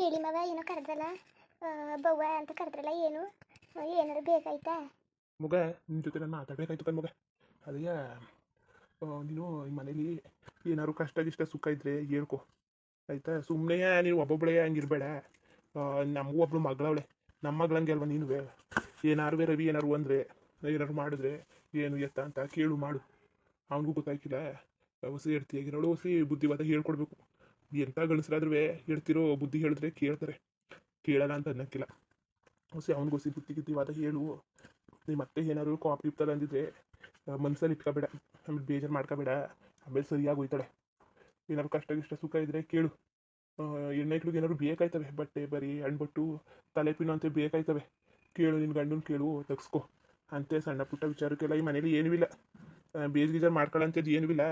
ಹೇಳಿ ಮವ ಏನೋ ಕರೆದ್ರಲ್ಲ ಬವ್ವ ಅಂತ ಕರೆದ್ರಲ್ಲ ಏನು ಏನಾದ್ರು ಬೇಕಾಯ್ತಾ? ಮಗ ನಿನ್ನ ಜೊತೆ ನಾನು ಮಾತಾಡಬೇಕಾಯ್ತು ಕಣ್ ಮಗ. ಅದೇ ನೀನು ಈ ಮನೇಲಿ ಏನಾದ್ರು ಕಷ್ಟ ಗಿಷ್ಟ ಸುಖ ಇದ್ರೆ ಹೇಳ್ಕೊ ಆಯ್ತಾ. ಸುಮ್ಮನೆ ನೀನು ಒಬ್ಬೊಬ್ಬಳೇ ಹಂಗಿರ್ಬೇಡ. ನಮಗೂ ಒಬ್ಳು ಮಗಳವಳೆ, ನಮ್ಮ ಮಗಳಂಗೆ ಅಲ್ವ ನೀನು. ಏನಾರು ರವಿ ಏನಾರು ಅಂದರೆ ಏನಾರು ಮಾಡಿದ್ರೆ ಏನು ಎತ್ತ ಅಂತ ಕೇಳು ಮಾಡು. ಅವನಿಗೂ ಗೊತ್ತಾಯ್ಕಿಲ್ಲ. ಹೊಸಿ ಹೇಳ್ತಿಯಾಗಿರೋಳು ಹೊಸಿ ಬುದ್ಧಿವಾದ ಹೇಳ್ಕೊಡ್ಬೇಕು. ಎಂಥ ಗಣಸರಾದ್ರೂ ಹೇಳ್ತಿರೋ ಬುದ್ಧಿ ಹೇಳಿದ್ರೆ ಕೇಳ್ತಾರೆ, ಕೇಳಲ್ಲ ಅಂತ ಅನ್ನಕ್ಕಿಲ್ಲ. ಹೊಸಿ ಅವ್ನಿಗೋಸಿ ಬುದ್ಧಿ ಗಿದ್ದಿವಾದ ಹೇಳು. ನೀ ಮತ್ತೆ ಏನಾದ್ರು ಕಾಪಿ ಇರ್ತಲ್ಲ ಅಂದಿದ್ರೆ ಮನ್ಸಲ್ಲಿ ಇಟ್ಕೋಬೇಡ, ಆಮೇಲೆ ಬೇಜಾರು ಮಾಡ್ಕೋಬೇಡ. ಆಮೇಲೆ ಸರಿಯಾಗಿ ಹೋಯ್ತಾಳೆ. ಏನಾದ್ರು ಕಷ್ಟ ಗಿಷ್ಟ ಸುಖ ಇದ್ರೆ ಕೇಳು. ಹೆಣ್ಣೈಕ್ಳಿಗೆ ಏನಾದ್ರು ಬೇಕಾಯ್ತವೆ, ಬಟ್ಟೆ ಬರೀ ಹಣ್ಬಟ್ಟು ತಲೆ ಪಿನ್ನು ಅಂತ ಬೇಕಾಯ್ತವೆ. ಕೇಳು, ನಿನ್ನ ಗಂಡನ ಕೇಳು, ತೆಗ್ಸ್ಕೊ. ಅಂತೆ ಸಣ್ಣ ಪುಟ್ಟ ವಿಚಾರಕ್ಕೆಲ್ಲ ಈ ಮನೇಲಿ ಏನೂ ಇಲ್ಲ. ಬೇಜ್ ಮಾಡ್ಕೊಳ್ಳೋಂಥದ್ದು ಏನೂ ಇಲ್ಲ.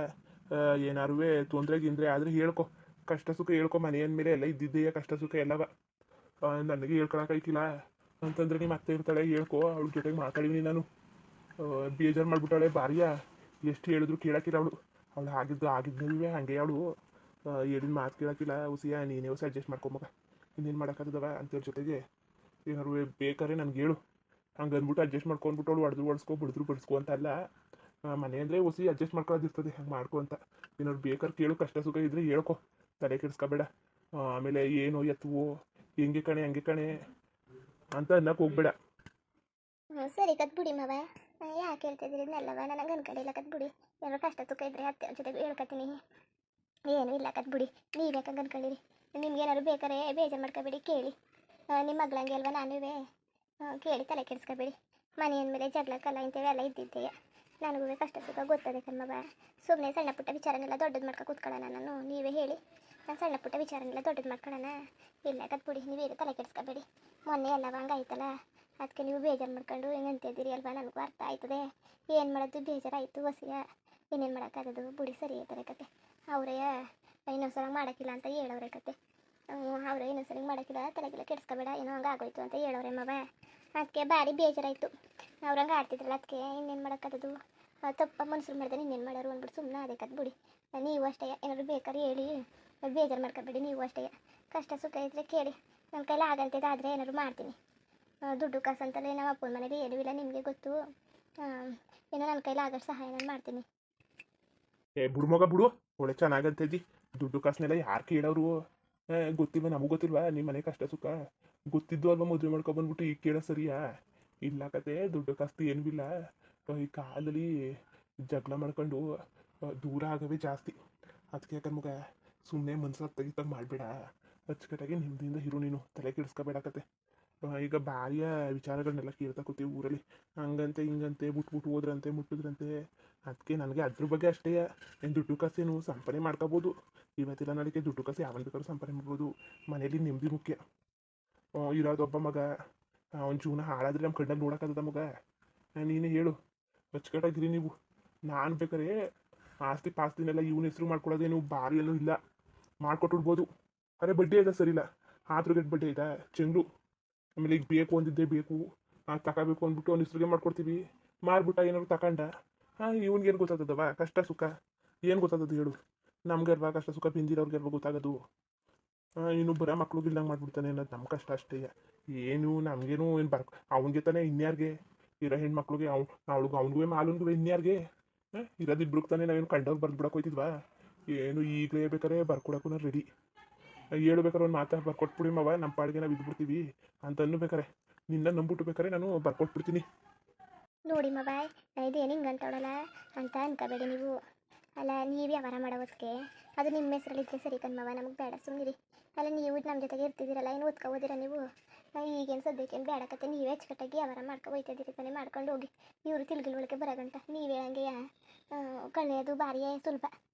ಏನಾರು ತೊಂದರೆ ಗಿಂದ್ರೆ ಆದರೆ ಹೇಳ್ಕೊ, ಕಷ್ಟ ಸುಖ ಹೇಳ್ಕೊ. ಮನೆ ಅಂದಮೇಲೆ ಎಲ್ಲ ಇದ್ದಿದ್ದೆಯಾ ಕಷ್ಟ ಸುಖ ಎಲ್ಲವ. ನನಗೆ ಹೇಳ್ಕೊಳಕ್ಕಾಯ್ತಿಲ್ಲ ಅಂತಂದ್ರೆ ನೀ ಮತ್ತೆ ಇರ್ತಾಳೆ ಹೇಳ್ಕೊ. ಅವಳ ಜೊತೆಗೆ ಮಾತಾಡಿನಿ ನಾನು. ಬೇಜಾರು ಮಾಡ್ಬಿಟ್ಟಾಳೆ ಭಾರಿಯ. ಎಷ್ಟು ಹೇಳಿದ್ರು ಕೇಳೋಕ್ಕಿಲ್ಲ ಅವಳು ಆಗಿದ್ನಲ್ವೇ ಹಂಗೆ ಅವಳು. ಹೇಳಿದ ಮಾತು ಕೇಳೋಕ್ಕಿಲ್ಲ. ಹುಸಿಯ ನೀನೇ ಹೊಸ ಅಡ್ಜಸ್ಟ್ ಮಾಡ್ಕೊಂಬಗ. ಇನ್ನೇನು ಮಾಡೋಕ್ಕಾಗದವ ಅಂತೇಳಿ ಜೊತೆಗೆ ಏನಾರು ಬೇಕಾದ್ರೆ ನನಗೆ ಹೇಳು. ಹಂಗೆ ಅಂದ್ಬಿಟ್ಟು ಅಡ್ಜಸ್ಟ್ ಮಾಡ್ಕೊಂಡ್ಬಿಟ್ಟು ಅವಳು ಹೊಡೆದು ಬಿಡಿದ್ರು ಬಡಿಸ್ಕೊ ಅಂತ ಅಲ್ಲ. ಮನೆ ಅಂದರೆ ಹೊಸಿ ಅಡ್ಜಸ್ಟ್ ಮಾಡ್ಕೊಳ್ಳೋದಿರ್ತದೆ, ಹಂಗೆ ಮಾಡ್ಕೊ ಅಂತ. ಏನಾದ್ರು ಬೇಕಾದ್ರೆ ಕೇಳು, ಕಷ್ಟ ಸುಖ ಇದ್ರೆ ಹೇಳ್ಕೊ, ತಲೆ ಕೆಡಿಸ್ಕೋಬೇಡ. ಆಮೇಲೆ ಏನೋ ಎತ್ತುವೋ ಹೆಂಗೆ ಕಣೆ ಹಂಗೆ ಕಣೆ ಅಂತ ಅನ್ನಕ್ಕೆ ಹೋಗ್ಬೇಡ. ಸರಿ ಕತ್ಬಿಡಿ ಮವ, ಯಾಕೆ ಹೇಳ್ತಿದ್ದೀರಿ ಇದನ್ನೆಲ್ಲವ? ನನಗೆ ಅನ್ಕಡಿಲ್ಲ ಕತ್ಬಿಡಿ. ಏನಾರು ಕಷ್ಟ ತುಕ ಇದ್ರೆ ಅತ್ತೆ ಜೊತೆಗೆ ಹೇಳ್ಕೊತೀನಿ. ಏನೂ ಇಲ್ಲ ಕತ್ಬಿಡಿ, ನೀವು ಯಾಕಂಗೆ ಅನ್ಕೊಂಡಿರಿ? ನಿಮ್ಗೆ ಏನಾದ್ರು ಬೇಕಾರೆ ಬೇಜಾರು ಮಾಡ್ಕೋಬೇಡಿ, ಕೇಳಿ. ನಿಮ್ಮ ಮಗಳಂಗೆ ಅಲ್ವ ನಾನುವೇ, ಕೇಳಿ ತಲೆ ಕೆಡಿಸ್ಕೋಬೇಡಿ. ಮನೆ ಅಂದಮೇಲೆ ಜಗಳ ಕಲ್ಲ ಇಂಥವು ಎಲ್ಲ ಇದ್ದಿದ್ದೆಯಾ. ನನಗೂ ಕಷ್ಟ ಸುಖ ಗೊತ್ತದೆ ಕಣ್ಮವ. ಸುಮ್ಮನೆ ಸಣ್ಣ ಪುಟ್ಟ ವಿಚಾರನೆಲ್ಲ ದೊಡ್ಡದು ಮಾಡ್ಕೊ ಕೂತ್ಕೊಳ್ಳೋಣ ನಾನು? ನೀವೇ ಹೇಳಿ. ನಾನು ಸಣ್ಣ ಪುಟ್ಟ ವಿಚಾರನೆಲ್ಲ ದೊಡ್ಡದು ಮಾಡ್ಕೊಳ್ಳೋಣ? ಇಲ್ಲ ಕತ್ಬಿಡಿ, ನೀವೇನು ತಲೆ ಕೆಡಿಸ್ಕೋಬೇಡಿ. ಮೊನ್ನೆ ಎಲ್ಲವ ಹಂಗೆ ಆಯ್ತಲ್ಲ, ಅದಕ್ಕೆ ನೀವು ಬೇಜಾರು ಮಾಡ್ಕೊಂಡು ಹಿಂಗೆ ಅಂತಿದ್ದೀರಿ ಅಲ್ವಾ? ನನಗೂ ಅರ್ಥ ಆಯ್ತದೆ. ಏನು ಮಾಡೋದು, ಬೇಜಾರಾಯಿತು ಹೊಸಿಯ. ಏನೇನು ಮಾಡೋಕ್ಕಾಗೋದು ಬುಡಿ, ಸರಿ ಆಯ್ತಾರೆ ಕತೆ. ಅವರೇ ಇನ್ನೊಂದ್ಸಲ ಮಾಡೋಕ್ಕಿಲ್ಲ ಅಂತ ಹೇಳೋರೆ ಕತೆ. ಅವರೇ ಇನ್ನೊಂದ್ಸಲ ಮಾಡೋಕ್ಕಿಲ್ಲ, ತಲೆಗೆಲ್ಲ ಕೆಡಿಸ್ಕೋಬೇಡ, ಏನೋ ಹಂಗೆ ಆಗೋಯ್ತು ಅಂತ ಹೇಳೋರೆ ಮವ. ಅದಕ್ಕೆ ಭಾರಿ ಬೇಜಾರಾಯಿತು. ಅವ್ರಂಗೆ ಆಡ್ತಿದ್ರಲ್ಲ, ಅದಕ್ಕೆ ಇನ್ನೇನು ಮಾಡೋಕ್ಕಾಗೋದು. ತಪ್ಪ ಮನುಷ್ಯರು ಮಾಡಿದ್ರೆ ಇನ್ನೇನು ಮಾಡೋರು ಅಂದ್ಬಿಟ್ಟು ಸುಮ್ಮನೆ ಅದೇ ಕತ್ಬಿಡಿ. ನೀವು ಅಷ್ಟೇ ಏನಾದ್ರು ಬೇಕಾದ್ರೆ ಹೇಳಿ, ಬೇಜಾರು ಮಾಡ್ಕೊಬೇಡಿ. ನೀವು ಅಷ್ಟೇ ಕಷ್ಟ ಸುಖ ಇದ್ದರೆ ಕೇಳಿ. ನನ್ನ ಕೈಲಿ ಆಗಂತಿದ್ದು ಆದರೆ ಏನಾದ್ರು ಮಾಡ್ತೀನಿ. ದುಡ್ಡು ಕಾಸು ಅಂತಲೇ ನಮ್ಮ ಅಪ್ಪನ ಮನೇಲಿ ಏನೂ ಇಲ್ಲ, ನಿಮಗೆ ಗೊತ್ತು. ಏನೋ ನನ್ನ ಕೈಲಿ ಆಗೋಷ್ಟು ಸಹಾಯ ನಾನು ಮಾಡ್ತೀನಿ. ಬಿಡು ಮಗ ಬಿಡು, ಒಳ್ಳೆ ಚೆನ್ನಾಗಂತೈತಿ. ದುಡ್ಡು ಕಾಸನ್ನೆಲ್ಲ ಯಾರು ಕೇಳೋರು? ಗೊತ್ತಿಲ್ವ? ನಮಗೂ ಗೊತ್ತಿಲ್ವಾ ನಿಮ್ಮ ಮನೆ ಕಷ್ಟ ಸುಖ? ಗೊತ್ತಿದ್ದು ಅಲ್ವಾ ಮದುವೆ ಮಾಡ್ಕೊಬಂದ್ಬಿಟ್ಟು ಈಗ ಕೇಳೋ ಸರಿಯಾ? ಇಲ್ಲ ಕತೆ, ದುಡ್ಡು ಕಾಸ್ತು ಏನೂ ಇಲ್ಲ. ಈ ಕಾಲದಲ್ಲಿ ಜಗಳ ಮಾಡ್ಕೊಂಡು ದೂರ ಆಗವೇ ಜಾಸ್ತಿ. ಅದಕ್ಕೆ ಯಾಕಂದ್ರೆ ಮಗ ಸುಮ್ಮನೆ ಮನ್ಸು ತೆಗಿತಾಗ ಮಾಡಬೇಡ. ಅಚ್ಚುಕಟ್ಟಾಗಿ ನಿಮ್ದಿಂದ ಇರು, ನೀನು ತಲೆ ಕೆಡಿಸ್ಕೋಬೇಡಕತ್ತೆ. ಈಗ ಭಾರಿಯ ವಿಚಾರಗಳನ್ನೆಲ್ಲ ಕೇಳ್ತಾ ಕೂತೀವಿ ಊರಲ್ಲಿ. ಹಂಗಂತೆ ಹಿಂಗಂತೆ ಬಿಟ್ಬಿಟ್ಟು ಹೋದ್ರಂತೆ ಮುಟ್ಟಿದ್ರಂತೆ. ಅದಕ್ಕೆ ನನಗೆ ಅದ್ರ ಬಗ್ಗೆ ಅಷ್ಟೇ. ಏನು ದುಡ್ಡು ಕಾಸೇನು ಸಂಪಾದನೆ ಮಾಡ್ಕೋಬೋದು. ಇವತ್ತಿಲ್ಲ ನಾಳೆಗೆ ದುಡ್ಡು ಕಾಸು ಯಾವನ್ ಬೇಕಾದ್ರೂ ಸಂಪಾದನೆ ಮಾಡ್ಬೋದು. ಮನೇಲಿ ನೆಮ್ಮದಿ ಮುಖ್ಯ. ಇರೋದೊಬ್ಬ ಮಗ, ಅವನ ಜೀವನ ಹಾಳಾದ್ರೆ ನಮ್ಮ ಕಣ್ಣಲ್ಲಿ ನೋಡೋಕ್ಕಾಗದ ಮಗ? ನೀನೇ ಹೇಳು. ಅಚ್ಚುಕಟ್ಟಾಗಿರಿ ನೀವು. ನಾನು ಬೇಕಾದ್ರೆ ಆಸ್ತಿ ಪಾಸ್ತಿನೆಲ್ಲ ಇವನ ಹೆಸರು ಮಾಡ್ಕೊಳ್ಳೋದೇನು ಭಾರಿ ಎಲ್ಲೂ ಇಲ್ಲ, ಮಾಡ್ಕೊಟ್ಟಿಡ್ಬೋದು. ಅರೆ ಬಡ್ಡಿ ಆಯ್ತಾ ಸರಿಲ್ಲ, ಆದ್ರೂ ಗಟ್ಟು ಬಡ್ಡಿ ಆಯ್ತಾ ಚೆಂಗ್ಳು. ಆಮೇಲೆ ಈಗ ಬೇಕು ಅಂದಿದ್ದೇ ಬೇಕು, ತಗೋಬೇಕು ಅಂದ್ಬಿಟ್ಟು ಅವ್ನ ಹೆಸ್ರಿಗೆ ಮಾಡ್ಕೊಡ್ತೀವಿ. ಮಾರ್ಬಿಟ್ಟ ಏನಾದ್ರು ತಗೊಂಡ ಇವ್ನಿಗೇನು ಗೊತ್ತಾಗ್ತದವ ಕಷ್ಟ ಸುಖ? ಏನು ಗೊತ್ತಾಗ್ತದೆ ಹೇಳು? ನಮ್ಗೆ ಅಲ್ವಾ ಕಷ್ಟ ಸುಖ ಬಿಂದಿರೋರ್ಗೆ ಅಲ್ವಾ ಗೊತ್ತಾಗೋದು? ಇನ್ನು ಬರೋ ಮಕ್ಳಿಗೆ ಇಲ್ದಂಗೆ ಮಾಡ್ಬಿಡ್ತಾನೆ ಅನ್ನೋದು ನಮ್ಮ ಕಷ್ಟ ಅಷ್ಟೇ. ಏನು ನಮಗೇನು ಏನು ಅವನಿಗೆ ತಾನೇ ಇನ್ಯಾರಿಗೆ? ಇರೋ ಹೆಣ್ಮಕ್ಳಿಗೆ ಅವ್ನಿಗೂ ಮಾಲೂನ್ಗೂ ಇನ್ಯಾರಿಗೆ? ಇರೋದಿಬ್ರಿಗೆ ತಾನೇ ನಾವೇನು ಕಂಡವ್ರು ಬರ್ದು ಬಿಡಕ್ಕೆ ಹೋಯ್ತಿದ್ವಾ? ಏನು ಈಗಲೇ ಬೇಕಾರೆ ಬರ್ಕೊಡಕ್ಕೂ ನಾನು ರೆಡಿ. ಹೇಳ್ಬೇಕಾರೆ ಒಂದು ಮಾತಾ ಬರ್ಕೊಟ್ಬಿಡಿ ಮವ, ನಮ್ಮ ಪಾಡಿಗೆ ನಾವು ಇದ್ಬಿಡ್ತೀವಿ ಅಂತ ಅನ್ಬೇಕಾರೆ. ನಿನ್ನ ನಂಬಿಟ್ಟು ಬೇಕಾರೆ ನಾನು ಬರ್ಕೊಟ್ಬಿಡ್ತೀನಿ. ನೋಡಿ ಮಬಾಯ್, ಇದೇನು ಹಿಂಗೆ ಅಂತವಳಲ್ಲ ಅಂತ ಅನ್ಕೋಬೇಡಿ ನೀವು. ಅಲ್ಲ, ನೀವು ವ್ಯವಹಾರ ಮಾಡೋ ಹೊತ್ತಿಗೆ ಅದು ನಿಮ್ಮ ಹೆಸರಲ್ಲಿದ್ದರೆ ಸರಿ ಕಣ್ಮವ, ನಮಗೆ ಬೇಡ ಸುಮ್ಮನಿರಿ. ಅಲ್ಲ, ನೀವು ನಮ್ಮ ಜೊತೆಗೆ ಇರ್ತಿದ್ದೀರಲ್ಲ, ಏನು ಓದ್ಕೋಬೋದಿರ ನೀವು? ಈಗೇನು ಸದ್ಯಕ್ಕೇನು ಬೇಡಕತ್ತೆ, ನೀವೇ ಅಚ್ಚುಕಟ್ಟಾಗಿ ವ್ಯವಹಾರ ಮಾಡ್ಕೊ ಹೋಯ್ತಿದ್ದೀರಿ ತಾನೇ, ಮಾಡ್ಕೊಂಡು ಹೋಗಿ. ಇವರು ತಿಳ್ಗಿಲ್ವಳಿಕೆ ಬರೋಗಂಟ ನೀವೇ ಹಂಗೆ ಕಳೆಯೋದು ಭಾರಿಯೇ ಸುಲಭ.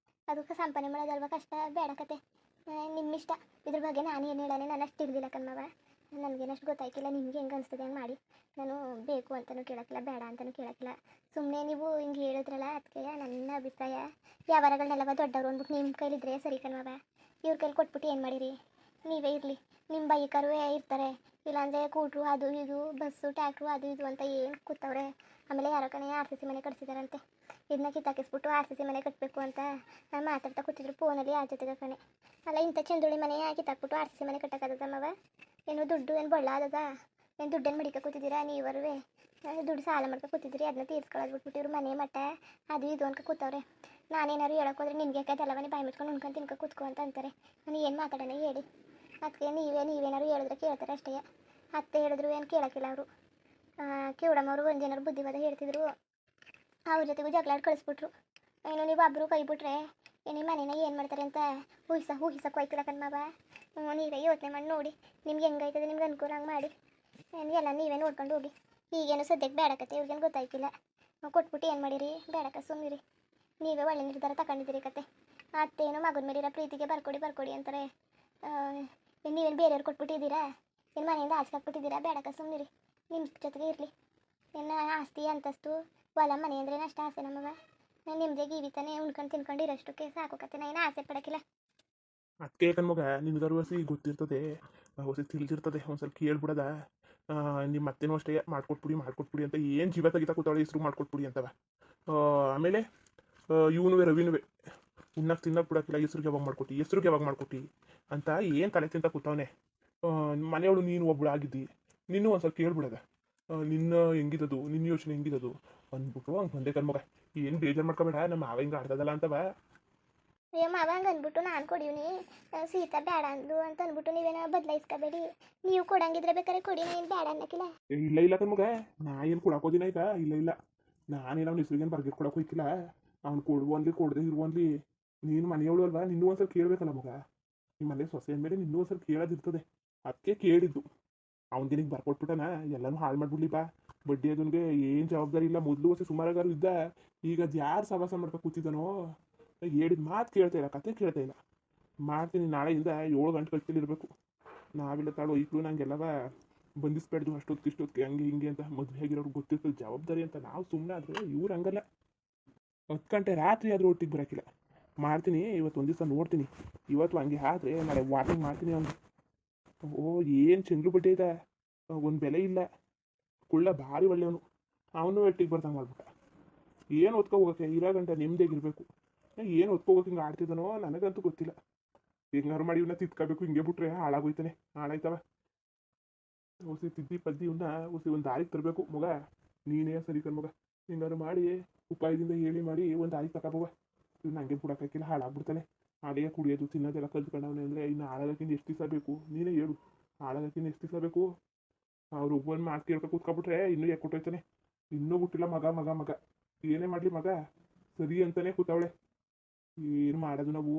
ಅದಕ್ಕೆ ಸಂಪಾದನೆ ಮಾಡೋದಲ್ವ ಕಷ್ಟ, ಬೇಡಕತ್ತೆ. ನಿಮ್ಮಿಷ್ಟ. ಇದ್ರ ಬಗ್ಗೆ ನಾನು ಏನು ಹೇಳೋಣ, ನಾನು ಅಷ್ಟು ತಿಳಿದಿಲ್ಲ ಕಣ್ಮವ. ನನಗೇನಷ್ಟು ಗೊತ್ತಾಯ್ತಿಲ್ಲ. ನಿಮ್ಗೆ ಹೆಂಗೆ ಅನಿಸ್ತದೆ ಹಂಗೆ ಮಾಡಿ. ನಾನು ಬೇಕು ಅಂತಲೂ ಕೇಳೋಕ್ಕಿಲ್ಲ, ಬೇಡ ಅಂತಲೂ ಕೇಳೋಕ್ಕಿಲ್ಲ. ಸುಮ್ಮನೆ ನೀವು ಹಿಂಗೆ ಹೇಳಿದ್ರಲ್ಲ, ಅದಕ್ಕೆ ನನ್ನ ಅಭಿಪ್ರಾಯ ವ್ಯವಹಾರಗಳನ್ನೆಲ್ಲವ ದೊಡ್ಡವರು ಅಂದ್ಬಿಟ್ಟು ನಿಮ್ಮ ಕೈಲಿದ್ರೆ ಸರಿ ಕಣ್ಮವ. ಇವ್ರ ಕೈಲಿ ಕೊಟ್ಬಿಟ್ಟು ಏನು ಮಾಡಿರಿ? ನೀವೇ ಇರಲಿ. ನಿಮ್ಮ ಬೈಕರು ಇರ್ತಾರೆ, ಇಲ್ಲಾಂದರೆ ಕೂಟ್ರು ಅದು ಇದು ಬಸ್ಸು ಟ್ಯಾಕ್ಟ್ರು ಅದು ಇದು ಅಂತ ಏನು ಕೂತವ್ರೆ. ಆಮೇಲೆ ಯಾರೋ ಕಣೆ ಆರ್ ಸಿ ಸಿ ಮನೆ ಕಟ್ಸಿದಾರಂತೆ. ಇದನ್ನ ಕಿತ್ತಾಕಿಸ್ಬಿಟ್ಟು ಆರ್ ಸಿ ಸಿ ಮನೆ ಕಟ್ಟಬೇಕು ಅಂತ ನಾನು ಮಾತಾಡ್ತಾ ಕೂತಿದ್ರು ಫೋನಲ್ಲಿ ಯಾರ ಜೊತೆಗೆ ಕಣೆ. ಅಲ್ಲ ಇಂಥ ಚಂದುಳಿ ಮನೆ ಕಿತ್ತಾಕ್ಬಿಟ್ಟು ಆರ್ ಸಿ ಸಿ ಮನೆ ಕಟ್ಟಕ್ಕಾಗದಮ್ಮವ? ಏನು ದುಡ್ಡು ಏನು ಬಳ್ಳ ಅದದ? ಏನು ದುಡ್ಡನ್ನು ಮಡಿಕ ಕೂತಿದ್ದೀರಾ ನೀವರುವೆ? ದುಡ್ಡು ಸಾಲ ಮಾಡ್ಕೊ ಕೂತಿದ್ದೀರಿ, ಅದನ್ನ ತೀರ್ಸ್ಕೊಳ್ಳೋದು ಬಿಟ್ಬಿಟ್ಟು ಇವ್ರು ಮನೆ ಮಟ್ಟ ಅದು ಇದು ಅನ್ಕೊ ಕೂತವ್ರೆ. ನಾನೇನಾದ್ರು ಹೇಳೋಕೋದ್ರೆ ನಿನಗೆ ಅದೆಲ್ಲವನೇ ಬಾಯಿ ಮುಚ್ಕೊಂಡು ಉಣ್ಕೊಂಡು ತಿನ್ಕೊ ಕೂತ್ಕೊ ಅಂತ ಅಂತಾರೆ. ನಾನು ಏನು ಮಾತಾಡೋಣ ಹೇಳಿ? ಅದಕ್ಕೆ ನೀವೇನಾದ್ರು ಹೇಳಿದ್ರೆ ಕೇಳ್ತಾರೆ ಅಷ್ಟೇ. ಅತ್ತೆ ಹೇಳಿದ್ರು ಏನು ಕೇಳೋಕ್ಕಿಲ್ಲ ಅವರು. ಕಿವಡಮ್ಮವರು ಒಂದೇನಾರು ಬುದ್ಧಿವಾದ ಹೇಳ್ತಿದ್ರು, ಅವ್ರ ಜೊತೆಗೂ ಜಗಳಾಡಿ ಕಳಿಸ್ಬಿಟ್ರು. ಏನು ನೀವು ಒಬ್ಬರು ಕೈ ಬಿಟ್ರೆ ನಿಮ್ಮ ಮನೇನ ಏನು ಮಾಡ್ತಾರೆ ಅಂತ ಊಹಿಸಕ್ಕೆ ಹೋಯ್ತಿಲ್ಲ ಕಣ್ಮವ. ನೀವೇ ಯೋಚನೆ ಮಾಡಿ ನೋಡಿ, ನಿಮ್ಗೆ ಹೆಂಗಾಯ್ತದೆ ನಿಮ್ಗೆ ಅನುಕೂಲ ಹಂಗೆ ಮಾಡಿ. ಎಲ್ಲ ನೀವೇ ನೋಡ್ಕೊಂಡು ಹೋಗಿ. ಈಗೇನು ಸದ್ಯಕ್ಕೆ ಬೇಡಕತ್ತೆ, ಇವ್ರಿಗೇನು ಗೊತ್ತಾಯ್ತಿಲ್ಲ. ಕೊಟ್ಬಿಟ್ಟು ಏನು ಮಾಡಿರಿ, ಬೇಡಕ್ಕ ಸುಮ್ಮನಿರಿ. ನೀವೇ ಒಳ್ಳೆ ನಿರ್ಧಾರ ತಗೊಂಡಿದ್ದೀರಿ ಕತೆ. ಅತ್ತೇನು ಮಗನ ಮೇಲಿರೋ ಪ್ರೀತಿಗೆ ಬರ್ಕೊಡಿ ಅಂತಾರೆ. ನೀವೇನು ಬೇರೆಯವ್ರು ಕೊಟ್ಬಿಟ್ಟಿದ್ದೀರಾ? ಏನು ಮನೆಯಿಂದ ಆಚೆ ಹಾಕ್ಬಿಟ್ಟಿದ್ದೀರಾ? ಬೇಡಕ್ಕ ಸುಮ್ಮನಿರಿ, ನಿಮ್ಮ ಜೊತೆಗೆ ಇರಲಿ. ಏನು ಆಸ್ತಿ ಅಂತಸ್ತು ಹೊಲ ಮನೆ ಅಂದ್ರೆ ಅಷ್ಟು ಆಸೆ ನಮ್ಮವ. ನಾನು ನಿಮ್ಮದೇ ಗೀವಿತಾನೆ ಉಣ್ಕೊಂಡು ತಿನ್ಕೊಂಡು ಇರೋಷ್ಟಕ್ಕೆ ಸಾಕು ಕತೆ. ನಾನು ಆಸೆ ಪಡೋಕ್ಕಿಲ್ಲ. ಅದಕ್ಕೆ ಕಣ್ಮಗ ನಿನ್ಗಾರು ಹೊಸಿ ಗೊತ್ತಿರ್ತದೆ, ಹೊಸಿ ತಿಳಿದಿರ್ತದೆ. ಒಂದು ಸ್ವಲ್ಪ ಕೇಳ್ಬಿಡದ ನಿಮ್ಮ ಅತ್ತೆನೂ ಅಷ್ಟೇ ಮಾಡ್ಕೊಟ್ಬಿಡಿ ಅಂತ ಏನು ಜೀವ ತೆಗಿತಾ ಕೂತಾಳೆ ಹೆಸ್ರು ಮಾಡ್ಕೊಟ್ಬಿಡಿ ಅಂತವ. ಆಮೇಲೆ ಇವನು ರವಿನುವೆ ಉಣ್ಣಕ್ಕೆ ತಿನ್ನಕ್ಕೆ ಬಿಡೋಕ್ಕಿಲ್ಲ, ಹೆಸ್ರಿಗೆ ಯಾವಾಗ ಮಾಡ್ಕೊಟ್ಟು ಅಂತ ಏನು ತಲೆ ತಿಂತ ಕೂತವನೆ. ಮನೆಯವಳು ನೀನು ಒಬ್ಬಳು ಆಗಿದ್ದಿ, ನಿನ್ನೂ ಒಂದು ಸ್ವಲ್ಪ ಕೇಳ್ಬಿಡದ. ನಿನ್ನ ಹೆಂಗಿದದು, ನಿನ್ನ ಯೋಚನೆ ಹೆಂಗಿದದು ಅಂದ್ಬಿಟ್ಟು ಹಂಗೆ ಬಂದೆ ಕಣ್ಮಗ. ಏನು ಬೇಜಾರು ಮಾಡ್ಕೊಬೇಡ, ನಮ್ಮ ಮಾವ ಹಿಂಗೆ ಆಡ್ತದಲ್ಲ ಅಂತವ. ಅಯ್ಯೋ ಮಾವ ಹಂಗೆ ಅಂದ್ಬಿಟ್ಟು ನಾನು ಕೊಡೀವ್ನಿ, ಸೀತಾ ಬೇಡ ಅಂದು ಅಂತ ಅಂದ್ಬಿಟ್ಟು ನೀವೇನೋ ಬದಲಾಯಿಸ್ಕೋಬೇಡಿ. ನೀವು ಕೊಡಂಗಿದ್ರೆ ಬೇಕಾದ್ರೆ ಕೊಡಿ, ನಾನು ಬೇಡ ಅನ್ನಕ್ಕಿಲ್ಲ. ಇಲ್ಲ ಕಣ್ಮಗ, ನಾ ಏನು ಕೊಡೋಕೋದಿನ ಈಗ. ಇಲ್ಲ ನಾನೇನು ಅವ್ನ ಹೆಸ್ರಿಗೇನು ಬರ್ಗಿಟ್ಕೊಡಕ್ಕೆ ಹೋಯ್ಕಿಲ್ಲ. ಅವ್ನು ಕೊಡುವನ್ಲಿ ಕೊಡದೆ ಇರುವನ್ಲಿ ನೀನು ಮನೆಯವಳು ಅಲ್ವಾ, ನಿನ್ನೂ ಒಂದ್ಸಲ ಕೇಳಬೇಕಲ್ಲ ಮಗ. ನಿಮ್ಮ ಮನೆ ಸೊಸೆ ಅಂದಮೇಲೆ ನಿನ್ನೂ ಒಂದ್ಸಲ ಕೇಳೋದಿರ್ತದೆ. ಅದಕ್ಕೆ ಕೇಳಿದ್ದು. ಅವ್ನಿಗೆ ಬರ್ಕೊಟ್ಬಿಟ್ಟನ ಎಲ್ಲನೂ ಹಾಳು ಮಾಡ್ಬಿಡ್ಲಿ ಬಾ. ಬಡ್ಡಿ ಅದನ್ಗೆ ಏನು ಜವಾಬ್ದಾರಿ ಇಲ್ಲ. ಮೊದಲು ವರ್ಷ ಸುಮಾರಾಗಾರು ಇದ್ದ, ಈಗ ಅದು ಯಾರು ಸವಾಸ ಮಾಡ್ಕೊ ಕೂತಿದ್ದಾನೋ. ಹೇಳಿದ ಮಾತು ಕೇಳ್ತಾ ಇಲ್ಲ, ಕತೆ ಕೇಳ್ತಾ ಇಲ್ಲ. ಮಾಡ್ತೀನಿ ನಾಳೆಯಿಂದ 7 ಗಂಟೆ ಕಳ್ತಿಲಿ ಇರಬೇಕು. ನಾವಿಲ್ಲ ತಾಳು ಈಗಲೂ ನಂಗೆಲ್ಲವ ಬಂಧಿಸ್ಬೇಡ್ದು ಅಷ್ಟೊತ್ತಿಗೆ ಹಂಗೆ ಹಿಂಗೆ ಅಂತ. ಮದುವೆ ಆಗಿರೋರು ಗೊತ್ತಿರ್ತದೆ ಜವಾಬ್ದಾರಿ ಅಂತ. ನಾವು ಸುಮ್ಮನೆ ಆದರೆ ಇವ್ರು ಹಂಗಲ್ಲ. 10 ಗಂಟೆ ರಾತ್ರಿ ಆದರೂ ಒಟ್ಟಿಗೆ ಬರೋಕ್ಕಿಲ್ಲ. ಮಾಡ್ತೀನಿ ಇವತ್ತು ಒಂದು ದಿವಸ ನೋಡ್ತೀನಿ. ಇವತ್ತು ಹಂಗೆ ಆದರೆ ನಾಳೆ ವಾರ್ನಿಂಗ್ ಮಾಡ್ತೀನಿ ಅವ್ನು. ಏನು ಚೆಂಗ್ಳು ಬಟ್ಟೆ ಇದೆ, ಒಂದು ಬೆಲೆ ಇಲ್ಲ. ಕುಳ್ಳ ಭಾರಿ ಒಳ್ಳೆಯವನು. ಅವನು ಒಟ್ಟಿಗೆ ಬರ್ದಂಗೆ ಮಾಡ್ಬಿಟ್ಟ. ಏನು ಹೊತ್ಕೊ ಹೋಗೋಕ್ಕೆ ಇರೋ ಗಂಟೆ ನೆಮ್ಮದಿಯಾಗಿರ್ಬೇಕು. ಏನು ಹೊತ್ಕೋಗೋಕೆ ಹಿಂಗೆ ಆಡ್ತಿದ್ದಾನೋ ನನಗಂತೂ ಗೊತ್ತಿಲ್ಲ. ಹೆಂಗಾರು ಮಾಡಿ ಇವನ್ನ ತಿತ್ಕೋಬೇಕು, ಹಿಂಗೆ ಬಿಟ್ರೆ ಹಾಳಾಗೋಯ್ತಾನೆ. ಹಾಳಾಯ್ತವ. ಹೊಸಿ ತಿದ್ದಿ ಪದ್ದಿ ಇವನ್ನ ಹೊಸಿ ಒಂದು ದಾರಿಗೆ ತರಬೇಕು ಮಗ. ನೀನೇ ಸರಿ ಮಗ. ಹಿಂಗಾರು ಮಾಡಿ ಉಪಾಯದಿಂದ ಹೇಳಿ ಮಾಡಿ ಒಂದು ದಾರಿಗೆ ತಗೋಬೋವ. ಇವ್ನ ಹಂಗೆ ಬಿಡೋಕ್ಕಾಗಿಲ್ಲ, ಹಾಳಾಗ್ಬಿಡ್ತಾನೆ. ಹಾಳೆಗೆ ಕುಡಿಯೋದು ತಿನ್ನೋದೆಲ್ಲ ಕಲ್ತ್ಕೊಂಡವನೆ ಅಂದರೆ ಇನ್ನು ಹಾಳಾಗೋಕ್ಕಿಂತ ಎಷ್ಟು ದಿವಸ ಬೇಕು? ನೀನೇ ಹೇಳು. ಹಾಳಾಗೋಕ್ಕಿಂತ ಎಷ್ಟು ದಿವಸ ಬೇಕು? ಅವ್ರು ಒಬ್ಬನ ಮಾತು ಕೇಳ್ಕೊ ಕೂತ್ಕೊಬಿಟ್ರೆ ಇನ್ನೂ ಯಾಕೆ ಕೊಟ್ಟೋಯ್ತಾನೆ. ಇನ್ನೂ ಬಿಟ್ಟಿಲ್ಲ ಮಗ. ಏನೇ ಮಾಡಲಿ ಮಗ ಸರಿ ಅಂತಾನೆ ಕೂತವಳೆ. ಏನು ಮಾಡೋದು ನಾವು?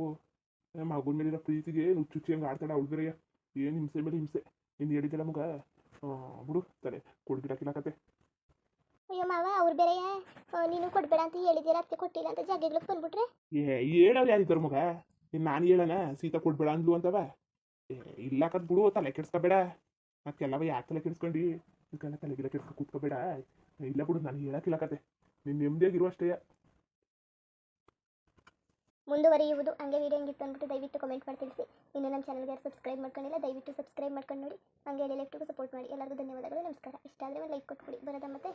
ಮಗನ ಮೇಲಿರೋ ಪ್ರೀತಿಗೆ ನುಚ್ಚುಚ್ಚಿ ಹಂಗೆ ಆಡ್ತಾಳೆ ಅವಳು ಬೇರೆಯ. ಏನು ಹಿಂಸೆ ಮೇಲೆ ಹಿಂಸೆ. ನೀನು ಹೇಳಿದ್ದಲ್ಲ ಮಗ, ಬಿಡು ತಲೆ ಕೊಡ್ಬಿಡಕ್ಕಿಲ್ಲ ಕತೆ. ಅಯ್ಯೋ ಮಾವ, ಅವ್ರು ಬೇರೆ ನೀನು ಕೊಡಬೇಡ ಅಂತ ಹೇಳಿದ್ದೀರ, ಅದಕ್ಕೆ ಕೊಟ್ಟಿಲ್ಲ ಅಂತ ಜಾಗಗಳಿಗೆ ಬಂದ್ಬಿಟ್ರೆ. ಹೇಳೋರು ಯಾರಿದ್ದಾರೆ ಮಗ? ನಾನು ಹೇಳೋಣ ಸೀತಾ ಕೊಡ್ಬೇಡ ಅಂದ್ಲು ಅಂತವ? ಇಲ್ಲ ಕತ್ ಬಿಡು, ತಲೆ ಕೆಡ್ಸ್ಕೊಬೇಡ. ಅದಕ್ಕೆಲ್ಲವ ಯಾಕೆ ತಲೆ ಕೆಡ್ಸ್ಕೊಂಡು ಇದಕ್ಕೆಲ್ಲ ತಲೆಗಿಲ್ಲ ಕೆಡ್ಸ್ಕೊ ಕೂತ್ಕೋಬೇಡ. ಇಲ್ಲ ಬಿಡು, ನಾನು ಹೇಳಕ್ಕಿಲ್ಲ ಕತೆ. ನೀನು ನೆಮ್ಮದಿಯಾಗಿರು ಅಷ್ಟೇ. ಮುಂದುವರಿಯುವುದು. ಹಂಗೆ ವೀಡಿಯೋ ಹೆಂಗಿತ್ತು ಅಂದ್ಬಿಟ್ಟು ದಯವಿಟ್ಟು ಕಮೆಂಟ್ ಮಾಡಿ ತಿಳಿಸಿ. ಇನ್ನು ನಮ್ಮ ಚಾನಲ್ಗೆ ಯಾರು ಸಬ್ಸ್ಕ್ರೈಬ್ ಮಾಡ್ಕೊಂಡಿಲ್ಲ ದಯವಿಟ್ಟು ಸಬ್ಸ್ಕ್ರೈಬ್ ಮಾಡ್ಕೊಂಡು ನೋಡಿ. ಹಂಗೆ ಲೆಫ್ಟಿಗೂ ಸಪೋರ್ಟ್ ಮಾಡಿ. ಎಲ್ಲರಿಗೂ ಧನ್ಯವಾದಗಳು, ನಮಸ್ಕಾರ. ಇಷ್ಟ ಆದರೆ ಒಂದು ಲೈಕ್ ಕೊಟ್ಬಿಡಿ. ಬರೋದ ಮತ್ತೆ.